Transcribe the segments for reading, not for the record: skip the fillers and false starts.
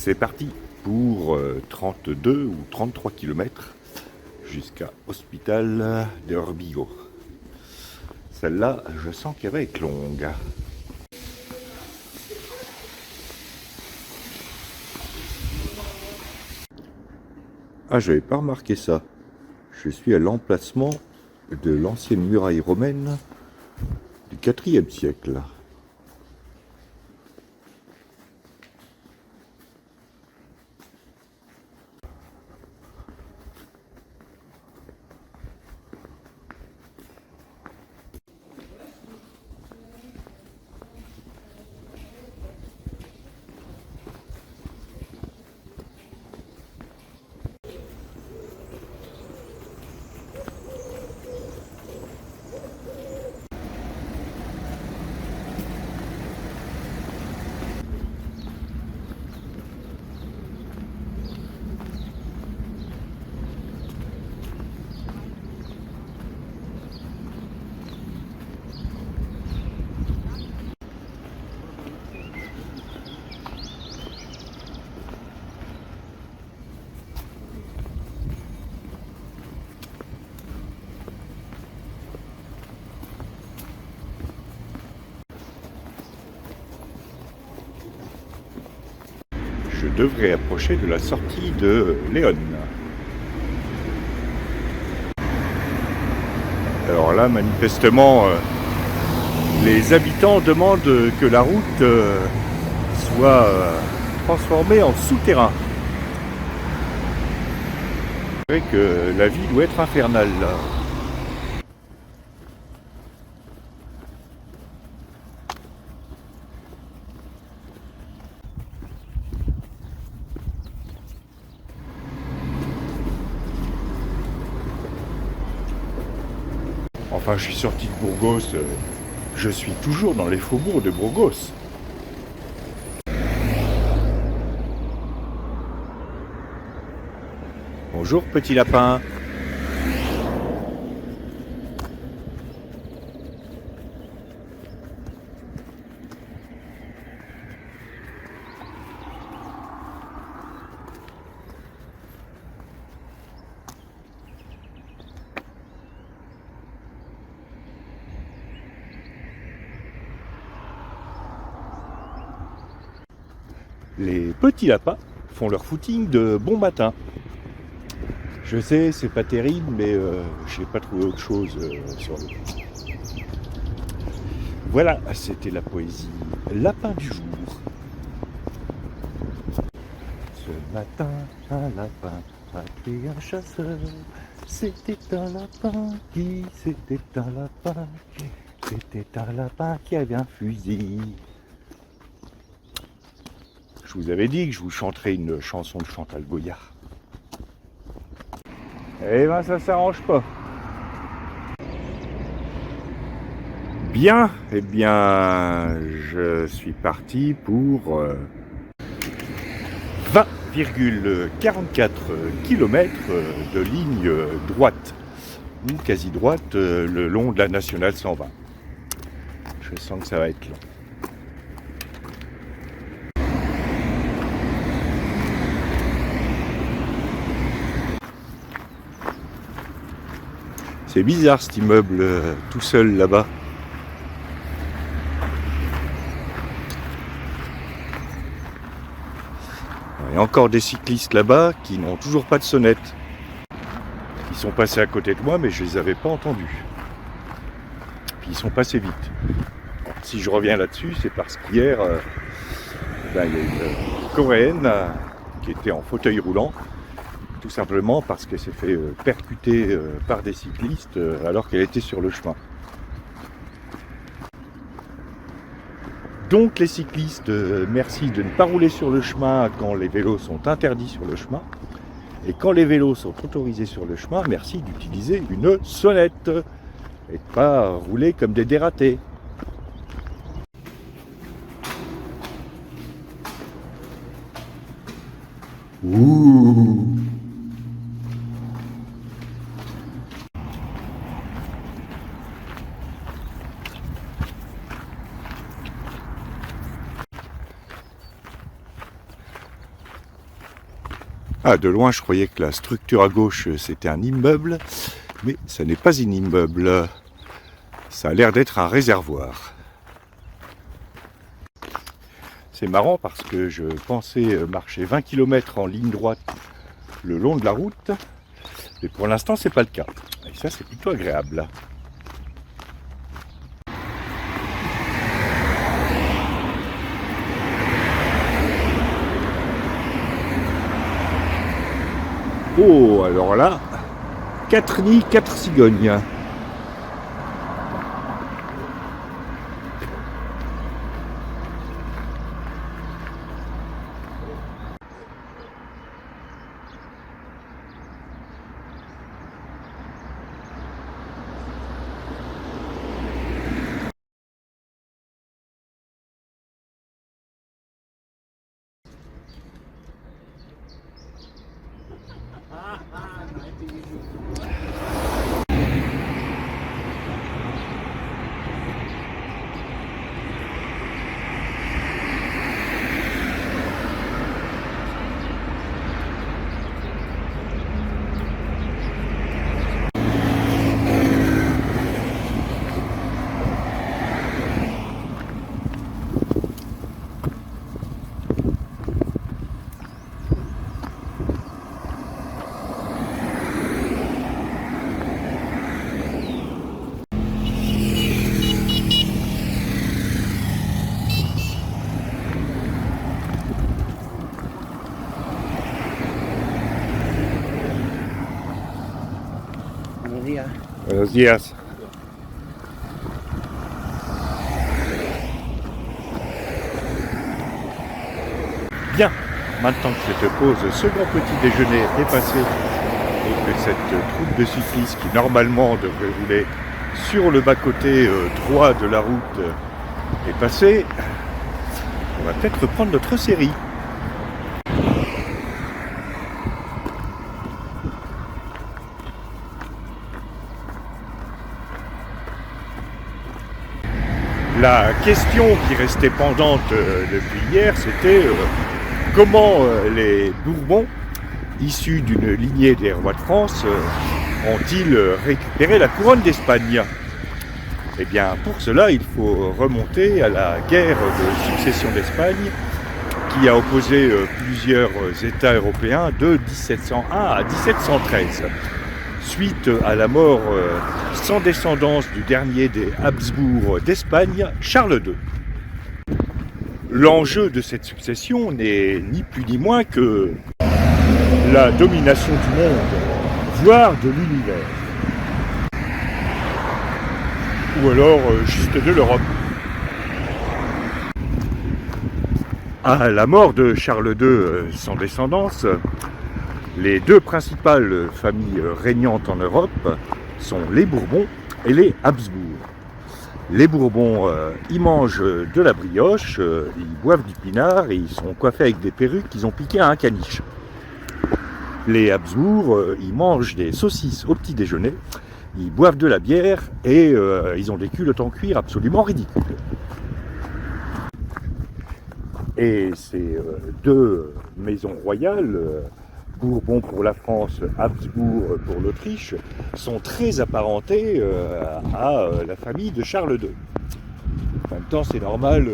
C'est parti pour 32 ou 33 km jusqu'à Hospital de Orbigo. Celle-là, je sens qu'elle va être longue. Ah, j'avais pas remarqué ça. Je suis à l'emplacement de l'ancienne muraille romaine du IVe siècle. Je devrais approcher de la sortie de Léon. Alors là, manifestement, les habitants demandent que la route soit transformée en souterrain. C'est vrai que la vie doit être infernale là. Enfin, je suis sorti de Burgos, je suis toujours dans les faubourgs de Burgos. Bonjour petit lapin. Les petits lapins font leur footing de bon matin. Je sais, c'est pas terrible, mais j'ai pas trouvé autre chose sur le coup. Voilà, c'était la poésie lapin du jour. Ce matin, un lapin a tué un chasseur. C'était un lapin qui, c'était un lapin qui, c'était un lapin qui avait un fusil. Je vous avais dit que je vous chanterais une chanson de Chantal Goyard. Eh ben ça s'arrange pas. Bien, eh bien, je suis parti pour 20,44 km de ligne droite, ou quasi droite, le long de la nationale 120. Je sens que ça va être long. C'est bizarre cet immeuble tout seul là-bas. Il y a encore des cyclistes là-bas qui n'ont toujours pas de sonnette. Ils sont passés à côté de moi, mais je les avais pas entendus. Puis ils sont passés vite. Si je reviens là-dessus, c'est parce qu'hier, il y a une Coréenne qui était en fauteuil roulant, tout simplement parce qu'elle s'est fait percuter par des cyclistes alors qu'elle était sur le chemin. Donc les cyclistes, merci de ne pas rouler sur le chemin quand les vélos sont interdits sur le chemin. Et quand les vélos sont autorisés sur le chemin, merci d'utiliser une sonnette et de pas rouler comme des dératés. Ouh. Ah, de loin, je croyais que la structure à gauche, c'était un immeuble, mais ça n'est pas un immeuble. Ça a l'air d'être un réservoir. C'est marrant parce que je pensais marcher 20 km en ligne droite le long de la route, mais pour l'instant, c'est pas le cas. Et ça, c'est plutôt agréable. Oh, alors là, 4 nids, 4 cigognes. Buenos días. Bien, maintenant que cette pause, ce grand petit déjeuner est passé et que cette troupe de cyclistes qui normalement devrait rouler sur le bas-côté droit de la route est passée, on va peut-être reprendre notre série. La question qui restait pendante depuis hier, c'était comment les Bourbons, issus d'une lignée des rois de France, ont-ils récupéré la couronne d'Espagne? Eh bien, pour cela, il faut remonter à la guerre de succession d'Espagne qui a opposé plusieurs États européens de 1701 à 1713. Suite à la mort sans descendance du dernier des Habsbourg d'Espagne, Charles II. L'enjeu de cette succession n'est ni plus ni moins que la domination du monde, voire de l'univers. Ou alors juste de l'Europe. À la mort de Charles II sans descendance, les deux principales familles régnantes en Europe sont les Bourbons et les Habsbourg. Les Bourbons, ils mangent de la brioche, ils boivent du pinard et ils sont coiffés avec des perruques qu'ils ont piquées à un caniche. Les Habsbourg, ils mangent des saucisses au petit déjeuner, ils boivent de la bière et ils ont des culottes en cuir absolument ridicules. Et ces deux maisons royales, Bourbon pour la France, Habsbourg pour l'Autriche, sont très apparentés à la famille de Charles II. En même temps, c'est normal,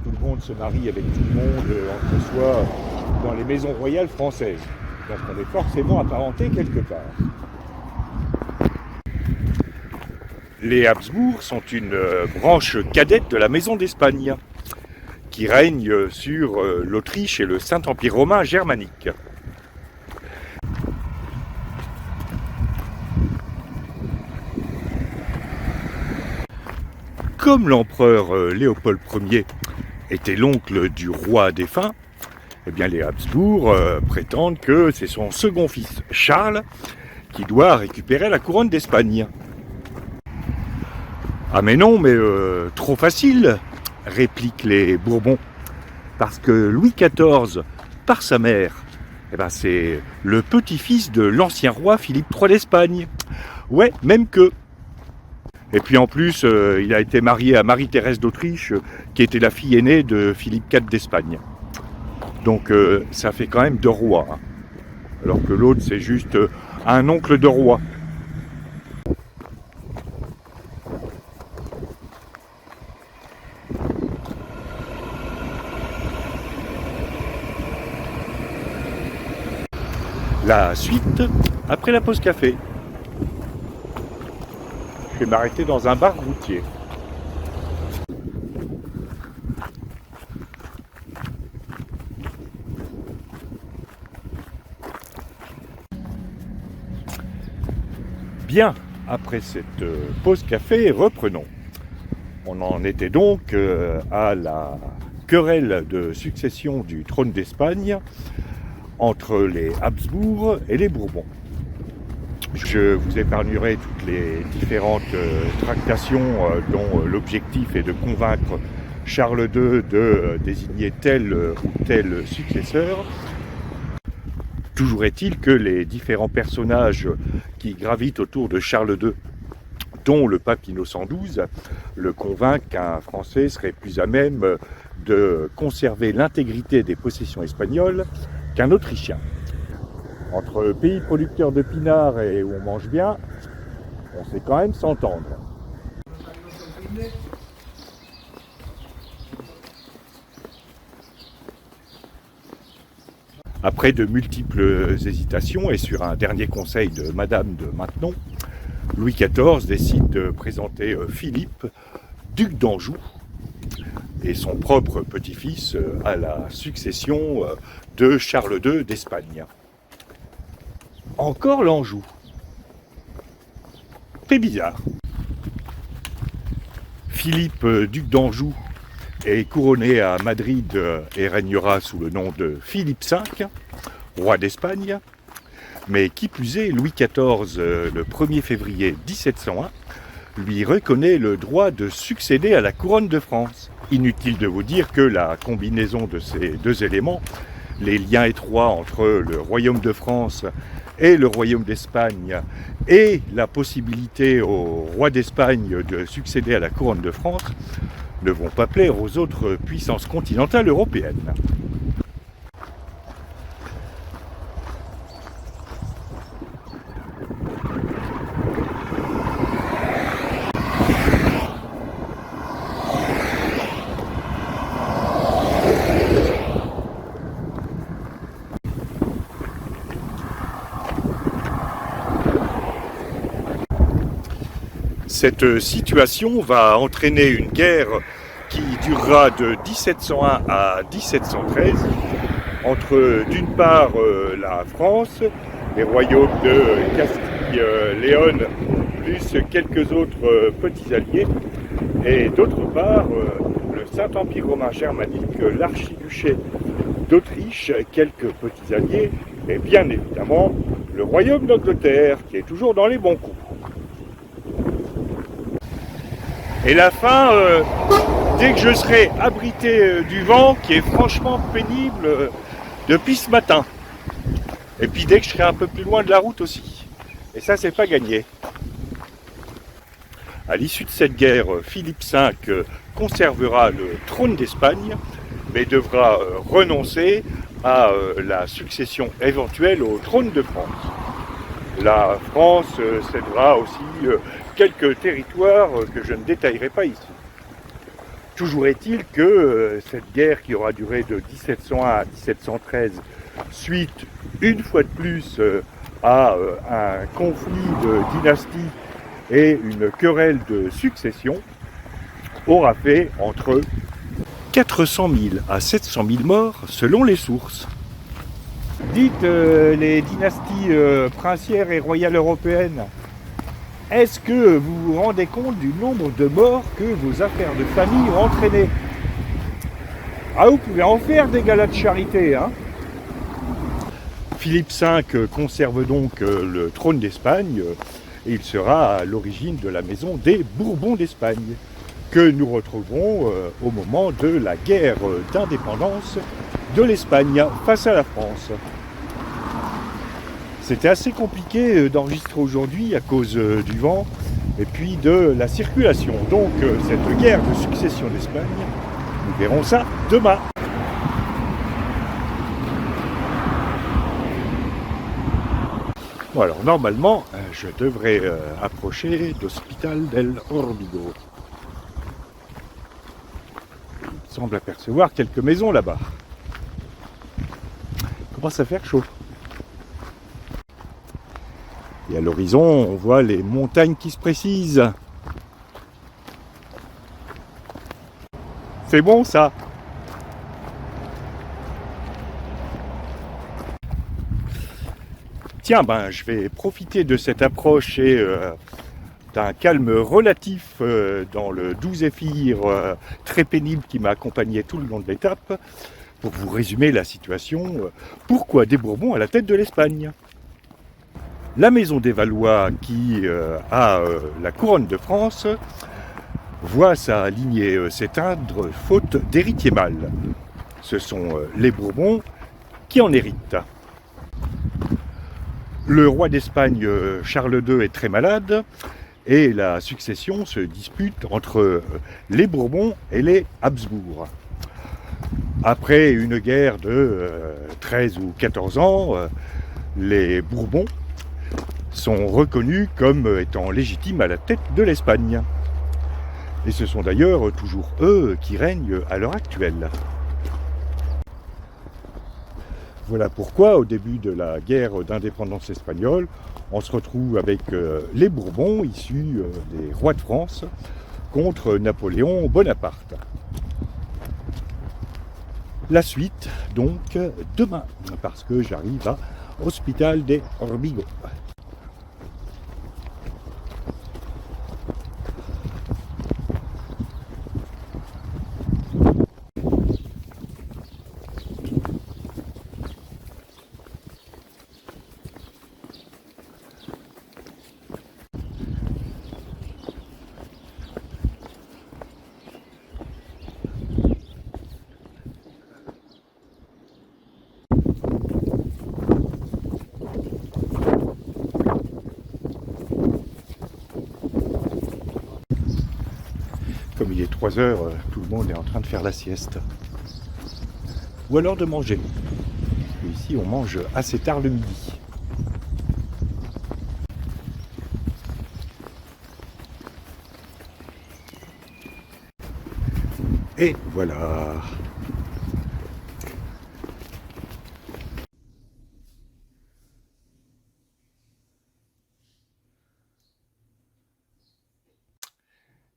tout le monde se marie avec tout le monde entre soi dans les maisons royales françaises. Donc on est forcément apparentés quelque part. Les Habsbourg sont une branche cadette de la maison d'Espagne, qui règne sur l'Autriche et le Saint-Empire romain germanique. Comme l'empereur Léopold Ier était l'oncle du roi défunt, eh bien les Habsbourg prétendent que c'est son second fils, Charles, qui doit récupérer la couronne d'Espagne. Ah mais non, mais trop facile, répliquent les Bourbons, parce que Louis XIV, par sa mère, eh ben c'est le petit-fils de l'ancien roi Philippe III d'Espagne. Ouais, même que. Et puis en plus, il a été marié à Marie-Thérèse d'Autriche, qui était la fille aînée de Philippe IV d'Espagne. Donc ça fait quand même deux rois. Hein. alors que l'autre c'est juste un oncle de roi. La suite après la pause café. Je vais m'arrêter dans un bar routier. Bien, après cette pause café, reprenons. On en était donc à la querelle de succession du trône d'Espagne entre les Habsbourg et les Bourbons. Je vous épargnerai toutes les différentes tractations dont l'objectif est de convaincre Charles II de désigner tel ou tel successeur. Toujours est-il que les différents personnages qui gravitent autour de Charles II, dont le pape Innocent XII, le convainquent qu'un Français serait plus à même de conserver l'intégrité des possessions espagnoles qu'un Autrichien. Entre pays producteurs de pinard et où on mange bien, on sait quand même s'entendre. Après de multiples hésitations et sur un dernier conseil de Madame de Maintenon, Louis XIV décide de présenter Philippe, duc d'Anjou, et son propre petit-fils à la succession de Charles II d'Espagne. Encore l'Anjou. C'est bizarre. Philippe, duc d'Anjou, est couronné à Madrid et régnera sous le nom de Philippe V, roi d'Espagne. Mais qui plus est, Louis XIV, le 1er février 1701, lui reconnaît le droit de succéder à la couronne de France. Inutile de vous dire que la combinaison de ces deux éléments, les liens étroits entre le royaume de France et le royaume d'Espagne, et la possibilité au roi d'Espagne de succéder à la couronne de France, ne vont pas plaire aux autres puissances continentales européennes. Cette situation va entraîner une guerre qui durera de 1701 à 1713 entre d'une part la France, les royaumes de Castille-Léon, plus quelques autres petits alliés, et d'autre part le Saint-Empire romain germanique, l'archiduché d'Autriche, quelques petits alliés, et bien évidemment le royaume d'Angleterre qui est toujours dans les bons coups. Et la fin, dès que je serai abrité du vent, qui est franchement pénible depuis ce matin. Et puis dès que je serai un peu plus loin de la route aussi. Et ça, c'est pas gagné. À l'issue de cette guerre, Philippe V conservera le trône d'Espagne, mais devra renoncer à la succession éventuelle au trône de France. La France cédera aussi quelques territoires que je ne détaillerai pas ici. Toujours est-il que cette guerre qui aura duré de 1701 à 1713, suite une fois de plus à un conflit de dynastie et une querelle de succession, aura fait entre 400 000 à 700 000 morts selon les sources. Dites les dynasties princières et royales européennes, est-ce que vous vous rendez compte du nombre de morts que vos affaires de famille ont entraîné? Ah, vous pouvez en faire des galas de charité, hein? Philippe V conserve donc le trône d'Espagne et il sera à l'origine de la maison des Bourbons d'Espagne, que nous retrouverons au moment de la guerre d'indépendance de l'Espagne face à la France. C'était assez compliqué d'enregistrer aujourd'hui à cause du vent et puis de la circulation. Donc cette guerre de succession d'Espagne, nous verrons ça demain. Bon alors normalement, je devrais approcher d'Hospital del Órbigo. Il semble apercevoir quelques maisons là-bas. Il commence à faire chaud. Et à l'horizon, on voit les montagnes qui se précisent. C'est bon ça. Tiens, je vais profiter de cette approche et d'un calme relatif dans le doux zéphyr très pénible qui m'a accompagné tout le long de l'étape pour vous résumer la situation. Pourquoi des Bourbons à la tête de l'Espagne? La maison des Valois qui a la couronne de France voit sa lignée s'éteindre faute d'héritier mâle. Ce sont les Bourbons qui en héritent. Le roi d'Espagne Charles II est très malade et la succession se dispute entre les Bourbons et les Habsbourg. Après une guerre de 13 ou 14 ans, les Bourbons sont reconnus comme étant légitimes à la tête de l'Espagne. Et ce sont d'ailleurs toujours eux qui règnent à l'heure actuelle. Voilà pourquoi, au début de la guerre d'indépendance espagnole, on se retrouve avec les Bourbons, issus des rois de France, contre Napoléon Bonaparte. La suite, donc, demain, parce que j'arrive à Hospital de Órbigo. Comme il est 3 heures, tout le monde est en train de faire la sieste. Ou alors de manger. Et ici, on mange assez tard le midi. Et voilà.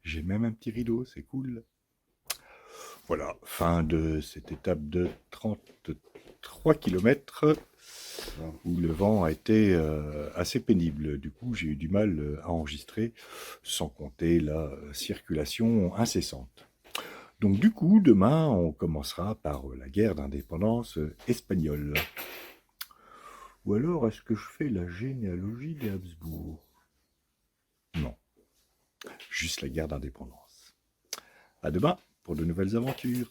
J'ai même un petit rideau, c'est cool. Voilà, fin de cette étape de 33 km où le vent a été assez pénible. Du coup, j'ai eu du mal à enregistrer, sans compter la circulation incessante. Donc du coup, demain, on commencera par la guerre d'indépendance espagnole. Ou alors, est-ce que je fais la généalogie des Habsbourg? Non, juste la guerre d'indépendance. À demain pour de nouvelles aventures.